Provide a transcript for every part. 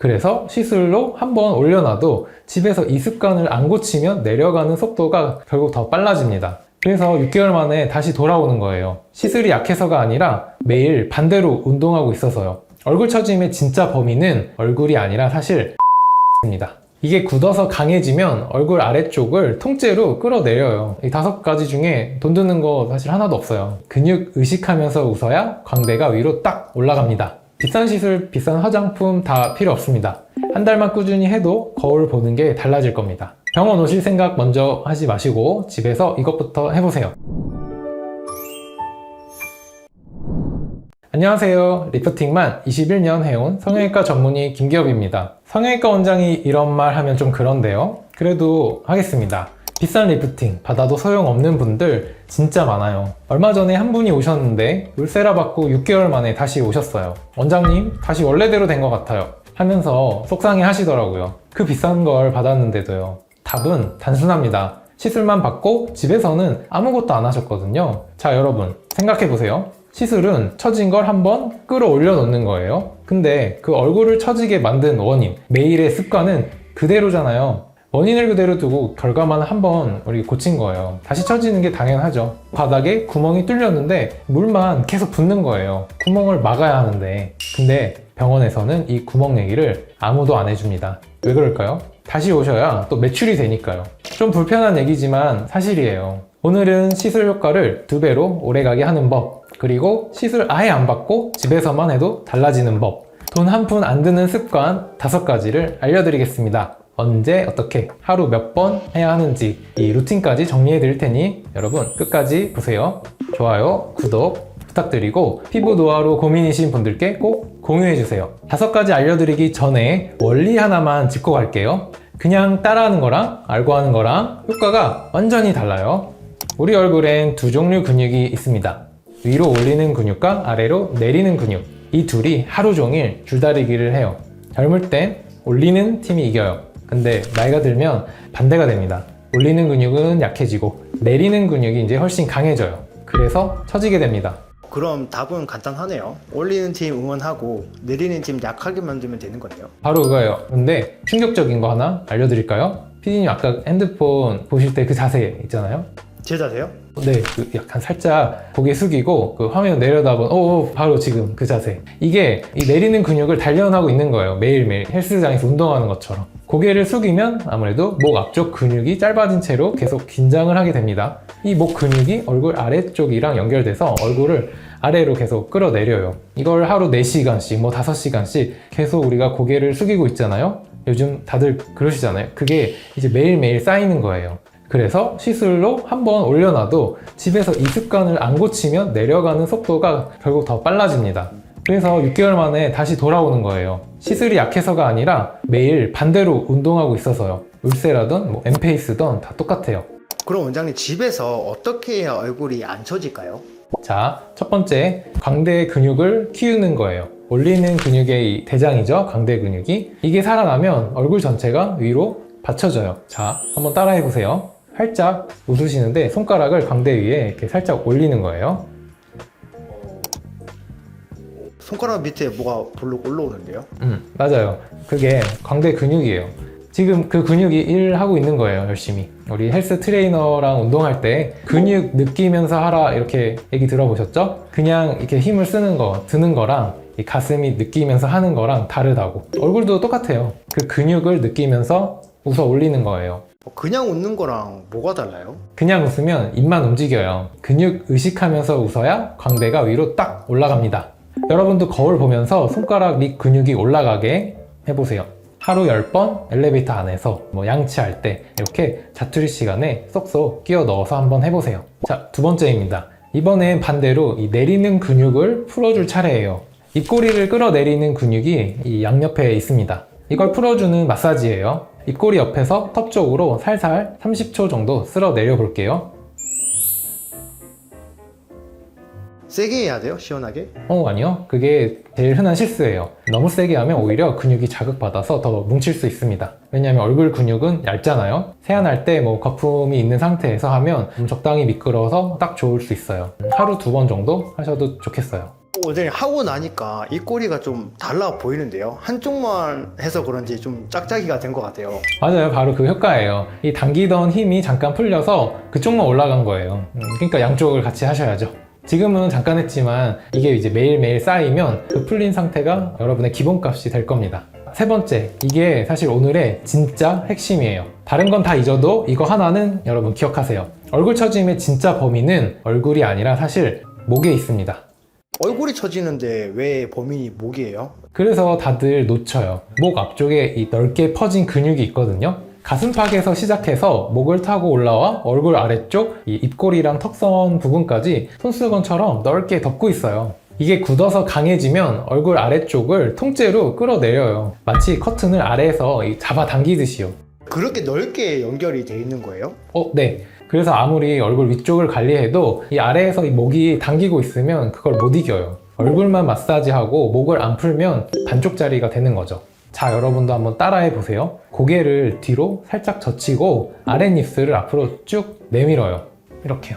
그래서 시술로 한번 올려놔도 집에서 이 습관을 안 고치면 내려가는 속도가 결국 더 빨라집니다. 그래서 6개월 만에 다시 돌아오는 거예요. 시술이 약해서가 아니라 매일 반대로 운동하고 있어서요. 얼굴 처짐의 진짜 범인은 얼굴이 아니라 사실 입니다. 이게 굳어서 강해지면 얼굴 아래쪽을 통째로 끌어내려요. 이 5가지 중에 돈 드는 거 사실 하나도 없어요. 근육 의식하면서 웃어야 광대가 위로 딱 올라갑니다. 비싼 시술, 비싼 화장품 다 필요 없습니다. 한 달만 꾸준히 해도 거울 보는 게 달라질 겁니다. 병원 오실 생각 먼저 하지 마시고 집에서 이것부터 해보세요. 안녕하세요. 리프팅만 21년 해온 성형외과 전문의 김기업입니다. 성형외과 원장이 이런 말 하면 좀 그런데요. 그래도 하겠습니다. 비싼 리프팅 받아도 소용없는 분들 진짜 많아요. 얼마 전에 한 분이 오셨는데 울세라 받고 6개월 만에 다시 오셨어요. 원장님, 다시 원래대로 된 것 같아요 하면서 속상해 하시더라고요. 그 비싼 걸 받았는데도요. 답은 단순합니다. 시술만 받고 집에서는 아무것도 안 하셨거든요. 자, 여러분 생각해보세요. 시술은 처진 걸 한번 끌어올려 놓는 거예요. 근데 그 얼굴을 처지게 만든 원인, 매일의 습관은 그대로잖아요. 원인을 그대로 두고 결과만 한번 우리 고친 거예요. 다시 처지는 게 당연하죠. 바닥에 구멍이 뚫렸는데 물만 계속 붓는 거예요. 구멍을 막아야 하는데. 근데 병원에서는 이 구멍 얘기를 아무도 안 해줍니다. 왜 그럴까요? 다시 오셔야 또 매출이 되니까요. 좀 불편한 얘기지만 사실이에요. 오늘은 시술 효과를 2배로 오래가게 하는 법, 그리고 시술 아예 안 받고 집에서만 해도 달라지는 법, 돈 한 푼 안 드는 습관 5가지를 알려드리겠습니다. 언제, 어떻게, 하루 몇 번 해야 하는지 이 루틴까지 정리해 드릴 테니 여러분 끝까지 보세요. 좋아요, 구독 부탁드리고 피부 노화로 고민이신 분들께 꼭 공유해 주세요. 5가지 알려드리기 전에 원리 하나만 짚고 갈게요. 그냥 따라하는 거랑 알고 하는 거랑 효과가 완전히 달라요. 우리 얼굴엔 2종류 근육이 있습니다. 위로 올리는 근육과 아래로 내리는 근육. 이 둘이 하루 종일 줄다리기를 해요. 젊을 땐 올리는 팀이 이겨요. 근데 나이가 들면 반대가 됩니다. 올리는 근육은 약해지고 내리는 근육이 이제 훨씬 강해져요. 그래서 처지게 됩니다. 그럼 답은 간단하네요. 올리는 팀 응원하고 내리는 팀 약하게 만들면 되는 거네요. 바로 그거예요. 근데 충격적인 거 하나 알려드릴까요? 피디님 아까 핸드폰 보실 때 그 자세 있잖아요. 제 자세요? 네, 그 약간 살짝 고개 숙이고 그 화면 내려다본 바로 지금 그 자세. 이게 이 내리는 근육을 단련하고 있는 거예요. 매일매일 헬스장에서 운동하는 것처럼. 고개를 숙이면 아무래도 목 앞쪽 근육이 짧아진 채로 계속 긴장을 하게 됩니다. 이 목 근육이 얼굴 아래쪽이랑 연결돼서 얼굴을 아래로 계속 끌어내려요. 이걸 하루 4시간씩, 5시간씩 계속 우리가 고개를 숙이고 있잖아요. 요즘 다들 그러시잖아요. 그게 이제 매일매일 쌓이는 거예요. 그래서 시술로 한번 올려놔도 집에서 이 습관을 안 고치면 내려가는 속도가 결국 더 빨라집니다. 그래서 6개월 만에 다시 돌아오는 거예요. 시술이 약해서가 아니라 매일 반대로 운동하고 있어서요. 울세라든 엠페이스든 다 똑같아요. 그럼 원장님 집에서 어떻게 해야 얼굴이 안 처질까요? 자, 첫 번째, 광대 근육을 키우는 거예요. 올리는 근육의 이 대장이죠, 광대 근육이. 이게 살아나면 얼굴 전체가 위로 받쳐져요. 자, 한번 따라해 보세요. 살짝 웃으시는데 손가락을 광대 위에 이렇게 살짝 올리는 거예요. 손가락 밑에 뭐가 볼록 올라오는데요? 맞아요. 그게 광대 근육이에요. 지금 그 근육이 일하고 있는 거예요, 열심히. 우리 헬스 트레이너랑 운동할 때 근육 느끼면서 하라 이렇게 얘기 들어보셨죠? 그냥 이렇게 힘을 쓰는 거, 드는 거랑 이 가슴이 느끼면서 하는 거랑 다르다고. 얼굴도 똑같아요. 그 근육을 느끼면서 웃어 올리는 거예요. 그냥 웃는 거랑 뭐가 달라요? 그냥 웃으면 입만 움직여요. 근육 의식하면서 웃어야 광대가 위로 딱 올라갑니다. 여러분도 거울 보면서 손가락 밑 근육이 올라가게 해보세요. 하루 10번 엘리베이터 안에서 양치할 때 이렇게 자투리 시간에 쏙쏙 끼워 넣어서 한번 해보세요. 자, 2번째입니다. 이번엔 반대로 이 내리는 근육을 풀어줄 차례예요. 입꼬리를 끌어내리는 근육이 이 양옆에 있습니다. 이걸 풀어주는 마사지예요. 입꼬리 옆에서 턱 쪽으로 살살 30초 정도 쓸어 내려 볼게요. 세게 해야 돼요? 시원하게? 아니요. 그게 제일 흔한 실수예요. 너무 세게 하면 오히려 근육이 자극받아서 더 뭉칠 수 있습니다. 왜냐하면 얼굴 근육은 얇잖아요. 세안할 때 거품이 있는 상태에서 하면 적당히 미끄러워서 딱 좋을 수 있어요. 하루 2번 정도 하셔도 좋겠어요. 원장님 하고 나니까 입꼬리가 좀 달라 보이는데요. 한쪽만 해서 그런지 좀 짝짝이가 된 것 같아요. 맞아요. 바로 그 효과예요. 이 당기던 힘이 잠깐 풀려서 그쪽만 올라간 거예요. 그러니까 양쪽을 같이 하셔야죠. 지금은 잠깐 했지만 이게 이제 매일매일 쌓이면 그 풀린 상태가 여러분의 기본값이 될 겁니다. 세 번째, 이게 사실 오늘의 진짜 핵심이에요. 다른 건 다 잊어도 이거 하나는 여러분 기억하세요. 얼굴 처짐의 진짜 범인은 얼굴이 아니라 사실 목에 있습니다. 얼굴이 처지는데 왜 범인이 목이에요? 그래서 다들 놓쳐요. 목 앞쪽에 이 넓게 퍼진 근육이 있거든요. 가슴팍에서 시작해서 목을 타고 올라와 얼굴 아래쪽 이 입꼬리랑 턱선 부분까지 손수건처럼 넓게 덮고 있어요. 이게 굳어서 강해지면 얼굴 아래쪽을 통째로 끌어내려요. 마치 커튼을 아래에서 잡아당기듯이요. 그렇게 넓게 연결이 돼 있는 거예요? 네. 그래서 아무리 얼굴 위쪽을 관리해도 이 아래에서 이 목이 당기고 있으면 그걸 못 이겨요. 얼굴만 마사지하고 목을 안 풀면 반쪽짜리가 되는 거죠. 자, 여러분도 한번 따라해 보세요. 고개를 뒤로 살짝 젖히고 아랫입술을 앞으로 쭉 내밀어요. 이렇게요.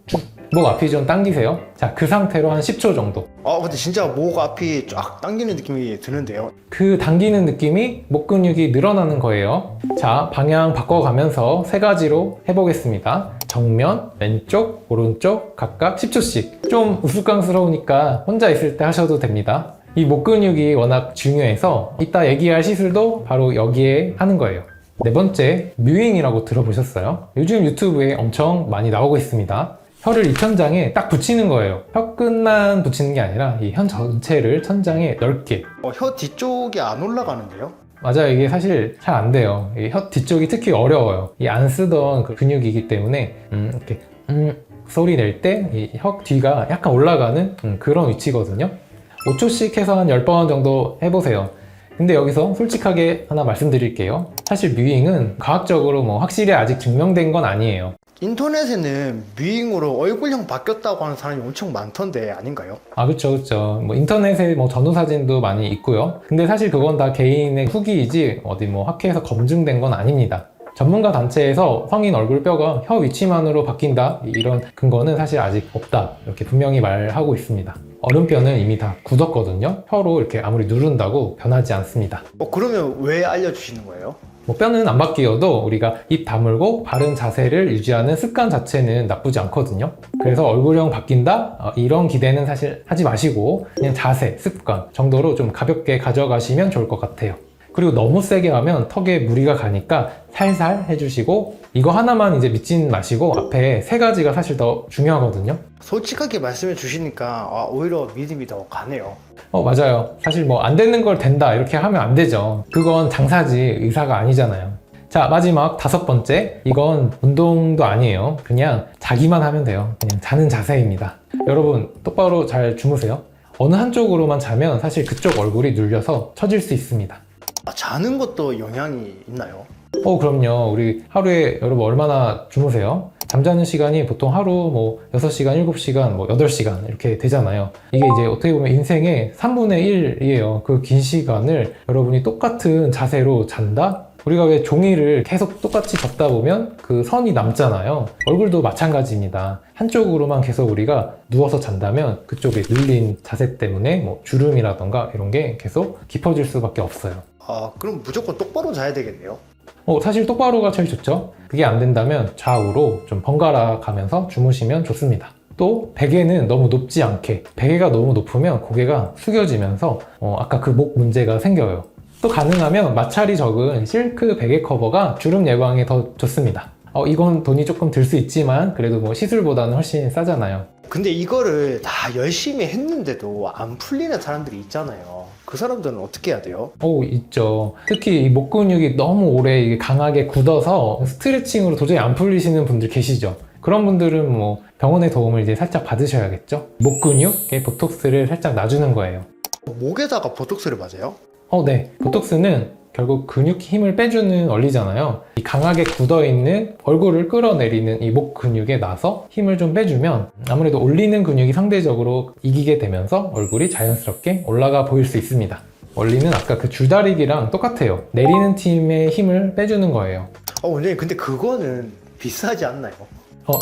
쭉. 목 앞이 좀 당기세요. 자, 그 상태로 한 10초 정도. 근데 진짜 목 앞이 쫙 당기는 느낌이 드는데요. 그 당기는 느낌이 목 근육이 늘어나는 거예요. 자, 방향 바꿔가면서 세 가지로 해보겠습니다. 정면, 왼쪽, 오른쪽 각각 10초씩. 좀 우스꽝스러우니까 혼자 있을 때 하셔도 됩니다. 이 목 근육이 워낙 중요해서 이따 얘기할 시술도 바로 여기에 하는 거예요. 네 번째, 뮤잉이라고 들어보셨어요? 요즘 유튜브에 엄청 많이 나오고 있습니다. 혀를 이 천장에 딱 붙이는 거예요. 혀 끝만 붙이는 게 아니라 이 혀 전체를 천장에 넓게. 혀 뒤쪽이 안 올라가는데요? 맞아요. 이게 사실 잘 안 돼요. 이 혀 뒤쪽이 특히 어려워요. 이 안 쓰던 그 근육이기 때문에 이렇게 소리 낼 때 이 혀 뒤가 약간 올라가는 그런 위치거든요. 5초씩 해서 한 10번 정도 해보세요. 근데 여기서 솔직하게 하나 말씀드릴게요. 사실 뮤잉은 과학적으로 뭐 확실히 아직 증명된 건 아니에요. 인터넷에는 뮤잉으로 얼굴형 바뀌었다고 하는 사람이 엄청 많던데 아닌가요? 그쵸. 뭐 인터넷에 뭐 전후 사진도 많이 있고요. 근데 사실 그건 다 개인의 후기이지 어디 뭐 학회에서 검증된 건 아닙니다. 전문가 단체에서 성인 얼굴뼈가 혀 위치만으로 바뀐다 이런 근거는 사실 아직 없다 이렇게 분명히 말하고 있습니다. 얼음뼈는 이미 다 굳었거든요. 혀로 이렇게 아무리 누른다고 변하지 않습니다. 그러면 왜 알려주시는 거예요? 뭐 뼈는 안 바뀌어도 우리가 입 다물고 바른 자세를 유지하는 습관 자체는 나쁘지 않거든요. 그래서 얼굴형 바뀐다? 이런 기대는 사실 하지 마시고 그냥 자세, 습관 정도로 좀 가볍게 가져가시면 좋을 것 같아요. 그리고 너무 세게 하면 턱에 무리가 가니까 살살 해주시고 이거 하나만 이제 믿진 마시고 앞에 세 가지가 사실 더 중요하거든요. 솔직하게 말씀해 주시니까 오히려 믿음이 더 가네요. 맞아요. 사실 뭐 안 되는 걸 된다 이렇게 하면 안 되죠. 그건 장사지 의사가 아니잖아요. 자, 마지막 5번째. 이건 운동도 아니에요. 그냥 자기만 하면 돼요. 그냥 자는 자세입니다. 여러분 똑바로 잘 주무세요. 어느 한쪽으로만 자면 사실 그쪽 얼굴이 눌려서 처질 수 있습니다. 자는 것도 영향이 있나요? 그럼요. 우리 하루에 여러분 얼마나 주무세요? 잠자는 시간이 보통 하루 뭐 6시간, 7시간, 뭐 8시간 이렇게 되잖아요. 이게 이제 어떻게 보면 인생의 3분의 1이에요. 그 긴 시간을 여러분이 똑같은 자세로 잔다? 우리가 왜 종이를 계속 똑같이 접다 보면 그 선이 남잖아요. 얼굴도 마찬가지입니다. 한쪽으로만 계속 우리가 누워서 잔다면 그쪽에 눌린 자세 때문에 뭐 주름이라던가 이런 게 계속 깊어질 수밖에 없어요. 그럼 무조건 똑바로 자야 되겠네요. 사실 똑바로가 제일 좋죠. 그게 안 된다면 좌우로 좀 번갈아 가면서 주무시면 좋습니다. 또 베개는 너무 높지 않게, 베개가 너무 높으면 고개가 숙여지면서 아까 그 목 문제가 생겨요. 또 가능하면 마찰이 적은 실크 베개 커버가 주름 예방에 더 좋습니다. 이건 돈이 조금 들 수 있지만 그래도 뭐 시술보다는 훨씬 싸잖아요. 근데 이거를 다 열심히 했는데도 안 풀리는 사람들이 있잖아요. 그 사람들은 어떻게 해야 돼요? 있죠. 특히 이 목 근육이 너무 오래 이게 강하게 굳어서 스트레칭으로 도저히 안 풀리시는 분들 계시죠. 그런 분들은 뭐 병원의 도움을 이제 살짝 받으셔야겠죠. 목 근육에 보톡스를 살짝 놔주는 거예요. 목에다가 보톡스를 맞아요? 네. 보톡스는 결국 근육 힘을 빼주는 원리잖아요. 이 강하게 굳어있는 얼굴을 끌어내리는 이 목 근육에 놔서 힘을 좀 빼주면 아무래도 올리는 근육이 상대적으로 이기게 되면서 얼굴이 자연스럽게 올라가 보일 수 있습니다. 원리는 아까 그 줄다리기랑 똑같아요. 내리는 팀의 힘을 빼주는 거예요. 원장님 근데 그거는 비싸지 않나요?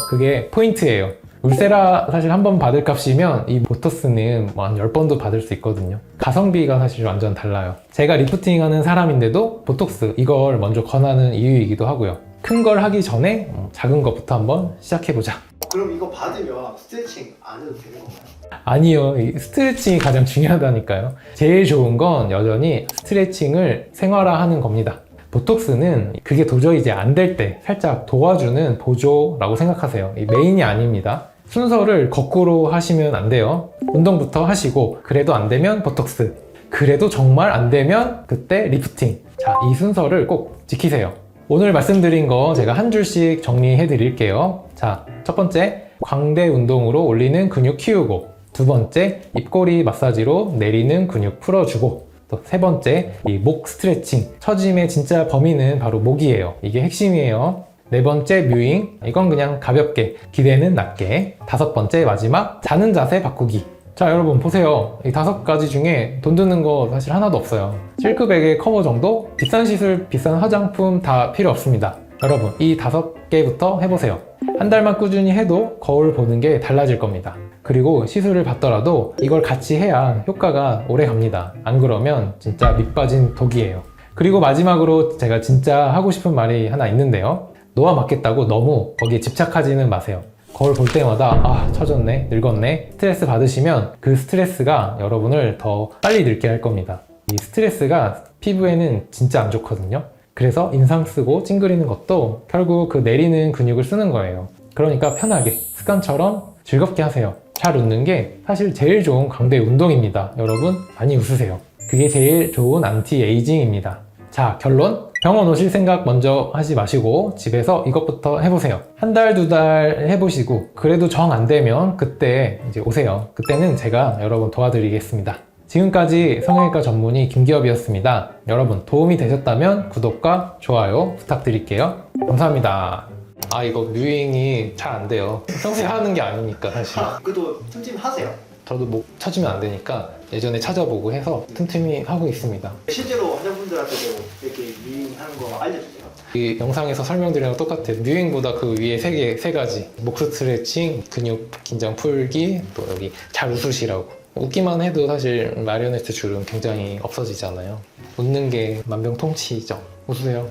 그게 포인트예요. 울세라 사실 한 번 받을 값이면 이 보토스는 뭐 한 10번도 받을 수 있거든요. 가성비가 사실 완전 달라요. 제가 리프팅 하는 사람인데도 보톡스 이걸 먼저 권하는 이유이기도 하고요. 큰 걸 하기 전에 작은 것부터 한번 시작해보자. 그럼 이거 받으면 스트레칭 안 해도 되는 건가요? 아니요. 이 스트레칭이 가장 중요하다니까요. 제일 좋은 건 여전히 스트레칭을 생활화하는 겁니다. 보톡스는 그게 도저히 이제 안 될 때 살짝 도와주는 보조라고 생각하세요. 이 메인이 아닙니다. 순서를 거꾸로 하시면 안 돼요. 운동부터 하시고 그래도 안 되면 보톡스, 그래도 정말 안 되면 그때 리프팅. 자, 이 순서를 꼭 지키세요. 오늘 말씀드린 거 제가 한 줄씩 정리해 드릴게요. 자, 첫 번째, 광대 운동으로 올리는 근육 키우고, 두 번째, 입꼬리 마사지로 내리는 근육 풀어주고, 또 세 번째, 이 목 스트레칭. 처짐의 진짜 범위는 바로 목이에요. 이게 핵심이에요. 네 번째, 뮤잉. 이건 그냥 가볍게, 기대는 낮게. 다섯 번째, 마지막, 자는 자세 바꾸기. 자, 여러분 보세요. 이 5가지 중에 돈 드는 거 사실 하나도 없어요. 실크백의 커버 정도, 비싼 시술, 비싼 화장품 다 필요 없습니다. 여러분, 이 5개부터 해보세요. 한 달만 꾸준히 해도 거울 보는 게 달라질 겁니다. 그리고 시술을 받더라도 이걸 같이 해야 효과가 오래 갑니다. 안 그러면 진짜 밑 빠진 독이에요. 그리고 마지막으로 제가 진짜 하고 싶은 말이 하나 있는데요. 노화 맞겠다고 너무 거기에 집착하지는 마세요. 거울 볼 때마다 아, 처졌네, 늙었네, 스트레스 받으시면 그 스트레스가 여러분을 더 빨리 늙게 할 겁니다. 이 스트레스가 피부에는 진짜 안 좋거든요. 그래서 인상 쓰고 찡그리는 것도 결국 그 내리는 근육을 쓰는 거예요. 그러니까 편하게 습관처럼 즐겁게 하세요. 잘 웃는 게 사실 제일 좋은 광대 운동입니다. 여러분 많이 웃으세요. 그게 제일 좋은 안티에이징입니다. 자, 결론. 병원 오실 생각 먼저 하지 마시고 집에서 이것부터 해보세요. 한 달, 2달 해보시고 그래도 정 안 되면 그때 이제 오세요. 그때는 제가 여러분 도와드리겠습니다. 지금까지 성형외과 전문의 김기업이었습니다. 여러분 도움이 되셨다면 구독과 좋아요 부탁드릴게요. 감사합니다. 아, 이거 뮤잉이 잘 안 돼요. 평소에 하는 게 아니니까 사실. 그래도 틈틈이 하세요. 저도 목 쳐지면 안 되니까 예전에 찾아보고 해서 틈틈이 하고 있습니다. 실제로 환자분들한테도 이렇게 유인하는 거 알려주세요. 이 영상에서 설명드린 거 똑같아요. 뮤잉보다 그 위에 세 가지. 목 스트레칭, 근육 긴장 풀기, 또 여기 잘 웃으시라고. 웃기만 해도 사실 마리오네트 줄은 굉장히 없어지잖아요. 웃는 게 만병통치이죠. 웃으세요.